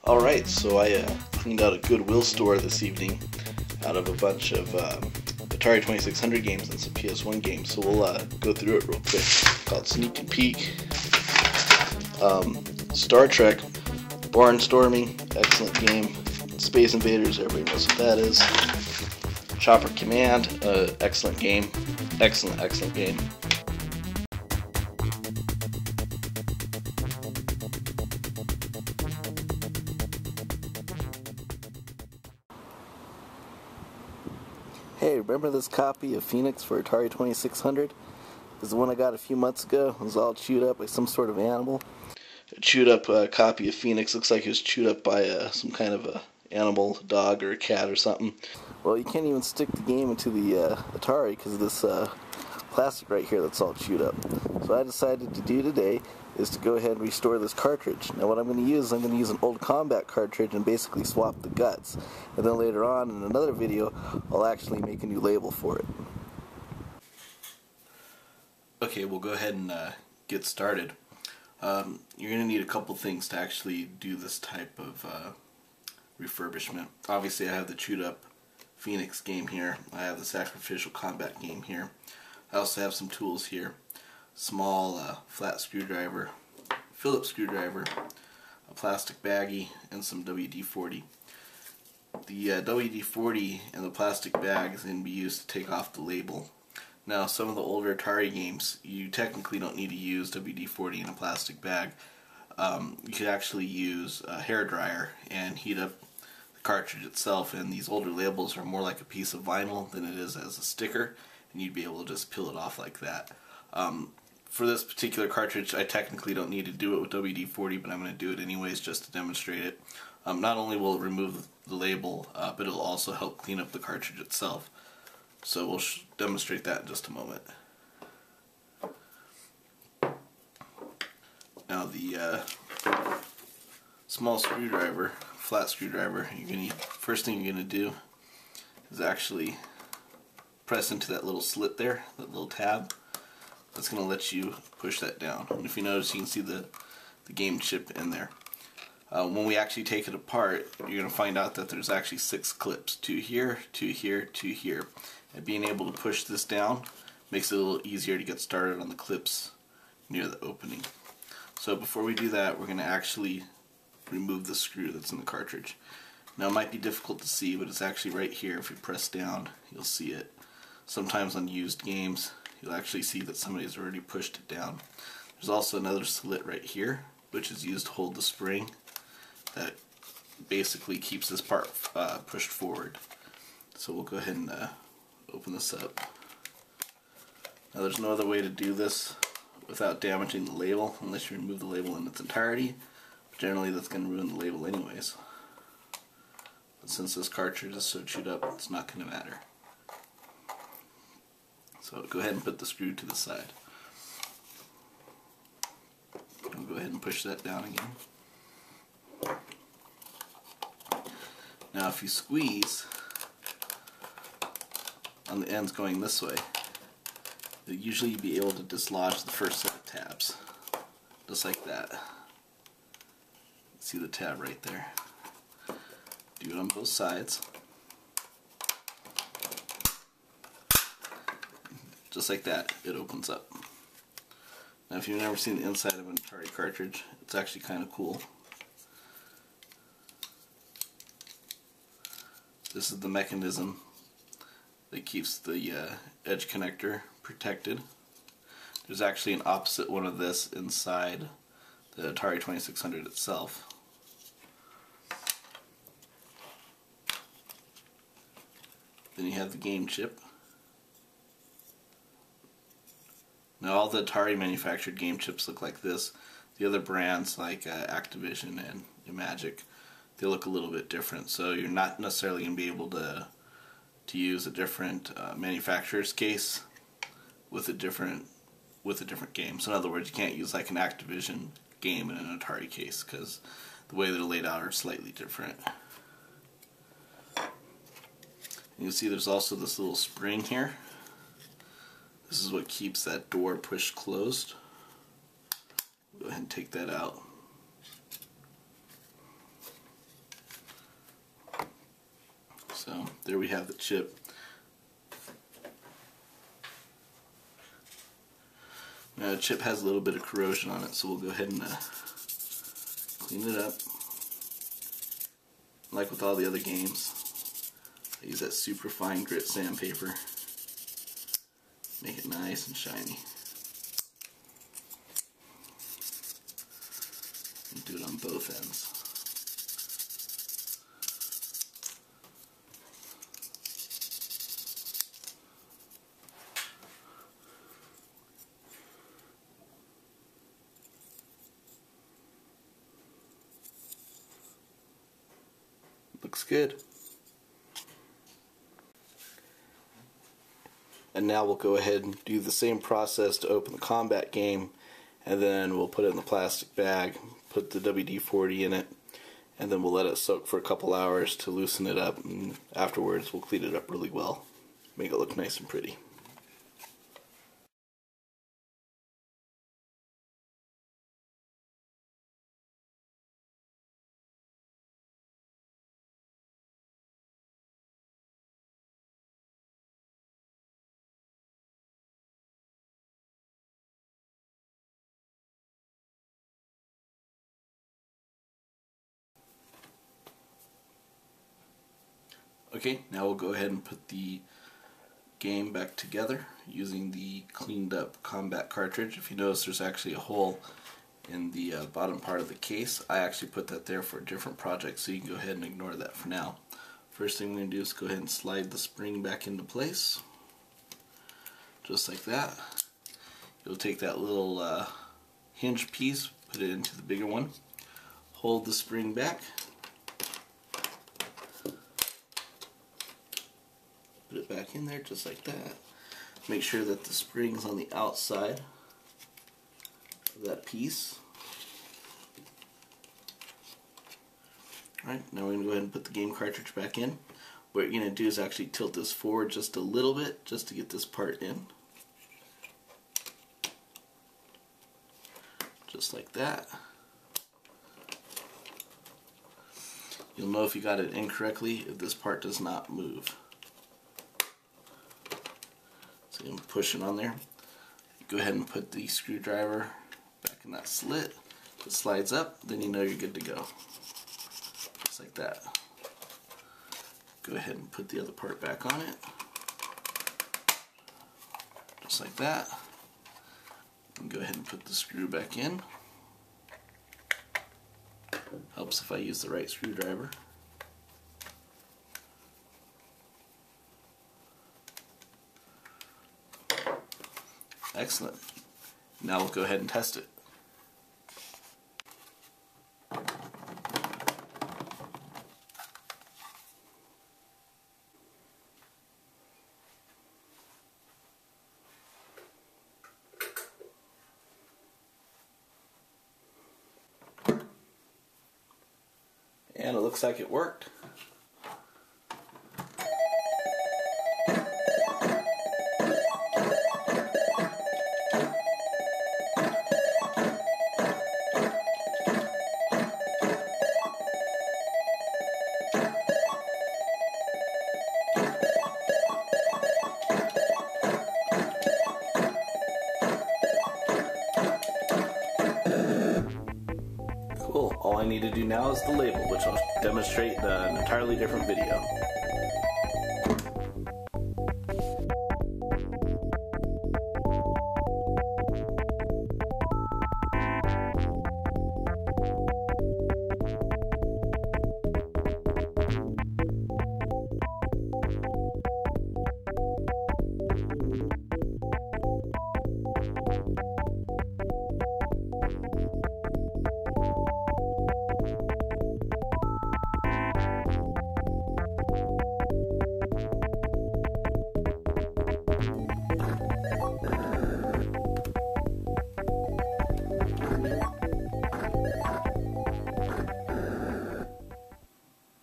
Alright, so I cleaned out a Goodwill store this evening out of a bunch of Atari 2600 games and some PS1 games, so we'll go through it real quick. Called Sneak and Peek. Star Trek, Barnstorming, excellent game. Space Invaders, everybody knows what that is. Chopper Command, excellent game. Excellent game. Hey, remember this copy of Phoenix for Atari 2600? It's the one I got a few months ago. It was all chewed up by some sort of animal. A chewed up copy of Phoenix looks like it was chewed up by some kind of a animal, dog or a cat or something. Well, you can't even stick the game into the Atari because of this plastic right here that's all chewed up. So what I decided to do today is to go ahead and restore this cartridge. Now what I'm going to use an old combat cartridge and basically swap the guts. And then later on in another video, I'll actually make a new label for it. Okay, we'll go ahead and get started. You're going to need a couple things to actually do this type of refurbishment. Obviously I have the chewed up Phoenix game here. I have the sacrificial combat game here. I also have some tools here. Small flat screwdriver, Phillips screwdriver, a plastic baggie, and some WD-40. The WD-40 and the plastic bag is going to be used to take off the label. Now, some of the older Atari games, you technically don't need to use WD-40 in a plastic bag. You could actually use a hairdryer and heat up the cartridge itself, and these older labels are more like a piece of vinyl than it is as a sticker, and you'd be able to just peel it off like that. For this particular cartridge, I technically don't need to do it with WD-40, but I'm going to do it anyways just to demonstrate it. Not only will it remove the label, but it'll also help clean up the cartridge itself. So we'll demonstrate that in just a moment. Now the small screwdriver, flat screwdriver, first thing you're going to do is actually press into that little slit there, that little tab. That's going to let you push that down. And if you notice, you can see the game chip in there. When we actually take it apart, you're going to find out that there's actually 6 clips. 2 here, 2 here, 2 here. And being able to push this down makes it a little easier to get started on the clips near the opening. So before we do that, we're going to actually remove the screw that's in the cartridge. Now it might be difficult to see, but it's actually right here. If you press down, you'll see it. Sometimes on used games, you'll actually see that somebody's already pushed it down. There's also another slit right here, which is used to hold the spring that basically keeps this part pushed forward. So we'll go ahead and open this up. Now there's no other way to do this without damaging the label, unless you remove the label in its entirety. But generally that's going to ruin the label anyways. But since this cartridge is so chewed up, it's not going to matter. So go ahead and put the screw to the side. I'll go ahead and push that down again. Now if you squeeze on the ends going this way, you'll usually be able to dislodge the first set of tabs. Just like that. See the tab right there. Do it on both sides. Just like that, it opens up. Now if you've never seen the inside of an Atari cartridge, it's actually kind of cool. This is the mechanism that keeps the edge connector protected. There's actually an opposite one of this inside the Atari 2600 itself. Then you have the game chip. Now all the Atari manufactured game chips look like this. The other brands like Activision and Magic, they look a little bit different. So you're not necessarily going to be able to use a different manufacturer's case with a different game. So in other words, you can't use like an Activision game in an Atari case because the way they're laid out are slightly different. And you'll see there's also this little spring here. This is what keeps that door pushed closed. Go ahead and take that out. So there we have the chip. Now the chip has a little bit of corrosion on it, so we'll go ahead and clean it up. Like with all the other games, I use that super fine grit sandpaper. Make it nice and shiny. And do it on both ends. Looks good. And now we'll go ahead and do the same process to open the combat game, and then we'll put it in the plastic bag, put the WD-40 in it, and then we'll let it soak for a couple hours to loosen it up, and afterwards we'll clean it up really well, make it look nice and pretty. Okay, now we'll go ahead and put the game back together using the cleaned up combat cartridge. If you notice, there's actually a hole in the bottom part of the case. I actually put that there for a different project, so you can go ahead and ignore that for now. First thing we're going to do is go ahead and slide the spring back into place, just like that. You'll take that little hinge piece, put it into the bigger one, hold the spring back, put it back in there just like that. Make sure that the spring's on the outside of that piece. Alright, now we're going to go ahead and put the game cartridge back in. What you're going to do is actually tilt this forward just a little bit, just to get this part in. Just like that. You'll know if you got it incorrectly if this part does not move. So you can push it on there. Go ahead and put the screwdriver back in that slit. If it slides up, then you know you're good to go. Just like that. Go ahead and put the other part back on it. Just like that. And go ahead and put the screw back in. Helps if I use the right screwdriver. Excellent. Now we'll go ahead and test it. And it looks like it worked. Cool. All I need to do now is the label, which I'll demonstrate in an entirely different video.